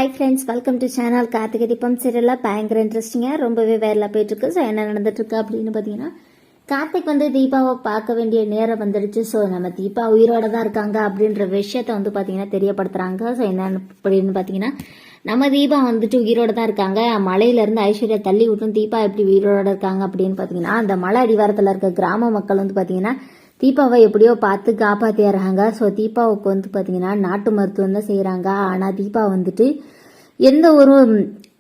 Hi friends, welcome to channel. Karthigai Deepam சீரியலில் பயங்கர இன்ட்ரெஸ்டிங்காக ரொம்பவே வேரில் போயிட்டுருக்கு. ஸோ என்ன நடந்துட்டுருக்கு அப்படின்னு பார்த்தீங்கன்னா, கார்த்திக் தீபாவை பார்க்க வேண்டிய நேரம் வந்துடுச்சு. ஸோ நம்ம தீபா உயிரோட தான் இருக்காங்க அப்படின்ற விஷயத்த பார்த்தீங்கன்னா தெரியப்படுத்துகிறாங்க. ஸோ என்ன அப்படின்னு பார்த்தீங்கன்னா, நம்ம தீபா உயிரோட தான் இருக்காங்க. மலையிலேருந்து ஐஸ்வர்யா தள்ளி விட்டும் தீபா எப்படி உயிரோட இருக்காங்க அப்படின்னு பார்த்தீங்கன்னா, அந்த மலை அடிவாரத்தில் இருக்க கிராம மக்கள் பார்த்தீங்கன்னா தீபாவை எப்படியோ பார்த்து காப்பாற்றிடுறாங்க. ஸோ தீபாவுக்கு பார்த்தீங்கன்னா நாட்டு மருத்துவம் தான் செய்கிறாங்க. ஆனால் தீபா எந்த ஒரு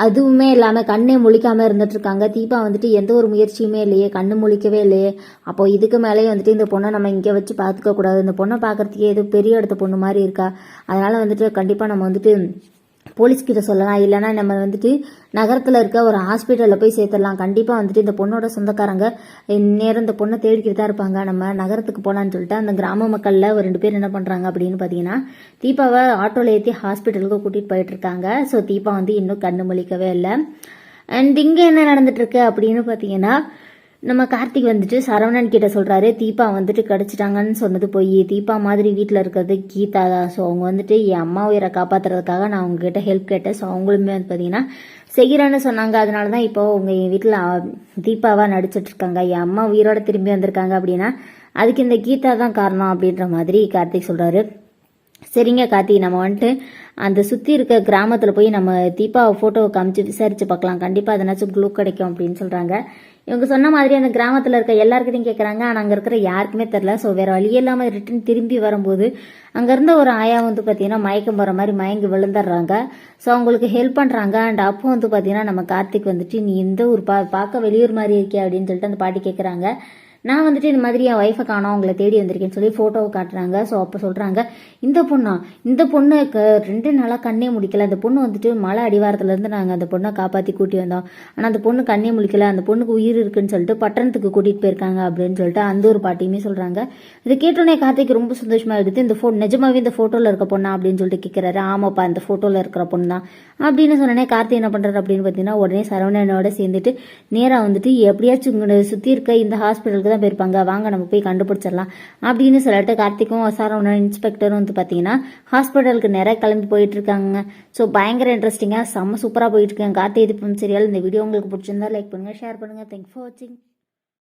அதுவுமே இல்லாமல் கண்ணே முழிக்காமல் இருந்துட்டு இருக்காங்க. தீபா எந்த ஒரு முயற்சியுமே இல்லையே, கண்ணு முழிக்கவே இல்லையே. அப்போ இதுக்கு மேலேயே இந்த பொண்ணை நம்ம இங்கே வச்சு பார்த்துக்க கூடாது. இந்த பொண்ணை பார்க்கறதுக்கே ஏதோ பெரிய இடத்த பொண்ணு மாதிரி இருக்கா. அதனால கண்டிப்பாக நம்ம போலீஸ்கிட்ட சொல்லலாம். இல்லைனா நம்ம நகரத்தில் இருக்க ஒரு ஹாஸ்பிட்டலில் போய் சேர்த்துடலாம். கண்டிப்பாக இந்த பொண்ணோட சொந்தக்காரங்க நேரம் இந்த பொண்ணை தேடிக்கிட்டு தான் இருப்பாங்க. நம்ம நகரத்துக்கு போகலான்னு சொல்லிட்டு அந்த கிராம மக்களில் ஒரு 2 பேர் என்ன பண்ணுறாங்க அப்படின்னு பார்த்தீங்கன்னா, தீபாவை ஆட்டோவில் ஏற்றி ஹாஸ்பிட்டலுக்கு கூட்டிகிட்டு போயிட்டு இருக்காங்க. ஸோ தீபா இன்னும் கண்ணு முழிக்கவே இல்லை. அண்ட் இங்கே என்ன நடந்துட்டுருக்கு அப்படின்னு பார்த்தீங்கன்னா, நம்ம கார்த்திக் சரவணன் கிட்ட சொல்றாரு, தீபா கிடைச்சிட்டாங்கன்னு சொன்னது போய், தீபா மாதிரி வீட்டில் இருக்கிறது கீதா தான். ஸோ அவங்க என் அம்மா உயிரை காப்பாத்துறதுக்காக நான் அவங்க கிட்ட ஹெல்ப் கேட்டேன். ஸோ அவங்களுமே பார்த்தீங்கன்னா செய்கிறேன்னு சொன்னாங்க. அதனால தான் இப்போ உங்க என் வீட்டில் தீபாவா நடிச்சிட்டு இருக்காங்க. என் அம்மா உயிரோட திரும்பி வந்திருக்காங்க அப்படின்னா அதுக்கு இந்த கீதா தான் காரணம் அப்படின்ற மாதிரி கார்த்திக் சொல்றாரு. சரிங்க கார்த்தி, நம்ம அந்த சுற்றி இருக்க கிராமத்தில் போய் நம்ம தீபாவை ஃபோட்டோவை காமிச்சு விசாரிச்சு பார்க்கலாம். கண்டிப்பாக அதனாச்சும் க்ளூ கிடைக்கும் அப்படின்னு சொல்கிறாங்க. இவங்க சொன்ன மாதிரி அந்த கிராமத்தில் இருக்க எல்லாருக்கிட்டையும் கேட்குறாங்க. ஆனால் அங்கே இருக்கிற யாருக்குமே தெரில. ஸோ வேறு வழி இல்லாமல் ரிட்டன் திரும்பி வரும்போது அங்கேருந்த ஒரு ஆயா பார்த்தீங்கன்னா மயக்கம் போகிற மாதிரி மயங்கி விழுந்துடுறாங்க. ஸோ அவங்களுக்கு ஹெல்ப் பண்ணுறாங்க. அண்ட் அப்போ பார்த்தீங்கன்னா நம்ம கார்த்திக் நீ இந்த ஒரு பார்க்க வெளியூர் மாதிரி இருக்கே அப்படின்னு சொல்லிட்டு அந்த பாட்டி கேட்குறாங்க. நான் இந்த மாதிரி என் ஒய்ஃபை காணோம், அவங்கள தேடி வந்திருக்கேன்னு சொல்லி ஃபோட்டோவை காட்டுறாங்க. ஸோ அப்போ சொல்கிறாங்க, இந்த பொண்ணு 2 நாளாக கண்ணே முடிக்கல. அந்த பொண்ணு மலை அடிவாரத்துலேருந்து நாங்கள் அந்த பொண்ணை காப்பாற்றி கூட்டி வந்தோம். ஆனால் அந்த பொண்ணு கண்ணே முடிக்கல, அந்த பொண்ணுக்கு உயிர் இருக்குன்னு சொல்லிட்டு பட்டணத்துக்கு கூட்டிகிட்டு போயிருக்காங்க அப்படின்னு சொல்லிட்டு அந்த ஒரு பாட்டியுமே சொல்கிறாங்க. இதை கேட்டோன்னே கார்த்திக் ரொம்ப சந்தோஷமாக எடுத்து இந்த நிஜமாவே இந்த ஃபோட்டோவில் இருக்க பொண்ணா அப்படின்னு சொல்லிட்டு கேட்குறாரு. ஆமாப்பா, இந்த ஃபோட்டோவில் இருக்கிற பொண்ணு தான் அப்படின்னு சொன்னோன்னே கார்த்திக் என்ன பண்ணுறாரு அப்படின்னு பார்த்தீங்கன்னா, உடனே சரவணனோட சேர்ந்துட்டு நேராக எப்படியாச்சும் சுற்றி இருக்க இந்த ஹாஸ்பிட்டலுக்கு தான் போயிருப்பாங்க, வாங்க நம்ம போய் கண்டுபிடிச்சிடலாம் அப்படின்னு சொல்லிட்டு கார்த்திக்கும் சரவணன் இன்ஸ்பெக்டரும் பார்த்தீங்கன்னா ஹாஸ்பிட்டலுக்கு நேராக கிளம்பி போயிட்டு இருக்காங்க. ஸோ பயங்கர இன்ட்ரெஸ்டிங்காக செம்ம சூப்பராக போயிட்டு இருக்காங்க கார்த்திகை தீபம் சீரியல். இந்த வீடியோ உங்களுக்கு பிடிச்சிருந்தா லைக் பண்ணுங்க, ஷேர் பண்ணுங்க. தேங்க்ஸ் ஃபார் வாட்சிங்.